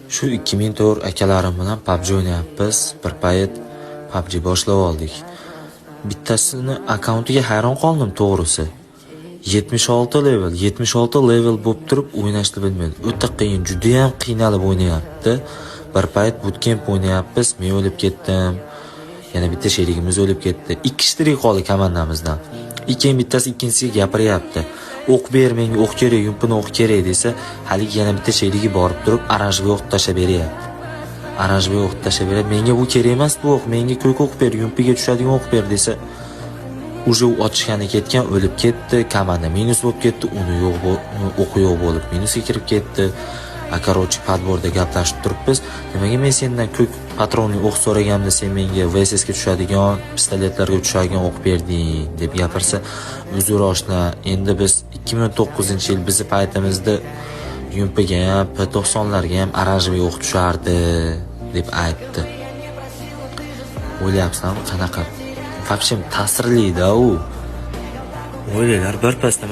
Shu 2004 akalarim bilan PUBG o'ynayapmiz. Bir payt PUBG boshlab oldik. Bittasini akkauntiga hayron qoldim to'g'risi. 76 level bo'lib turib o'ynashni bilmaydi. O'ta qiyin, juda ham qiynalib o'ynayapti. Bir payt bootcamp o'ynayapmiz, men o'lib ketdim. Yana bitta sherigimiz o'lib ketdi. 2 kishi qoldi komandamizdan. Bittasi ikkinchisiga gapiryapti. O'q ber, menga o'q kerak, yumpini o'q kerak desa, haligi yana bitta sherigi borib turib, oranjga o'q tashlab beryapti. Oranjga o'q tashlab beradi. Menga bu kerak emas bu o'q, menga ko'k o'q ber, yumpiga tushadigan o'q ber desa, uje u otishgani ketgan, o'lib ketdi, komanda minus bo'lib ketdi, uni o'qi yo'q bo'lib minusga kirib ketdi. Akorochi padborda gaplashib turibmiz. Nimaga men sendan ko'k patronli o'q so'raganimda sen menga VSS ga tushadigan, pistoletlarga tushadigan o'q berding deb gapirsa, uzr oshna, endi biz 2009-yil bizni paytimizda yumpiga ham, P90larga ham oranjli o'q tushardi deb aytdi. O'ylayapsan, qanaqa? Вообще ta'sirli-da u. O'ylaylar bir pasda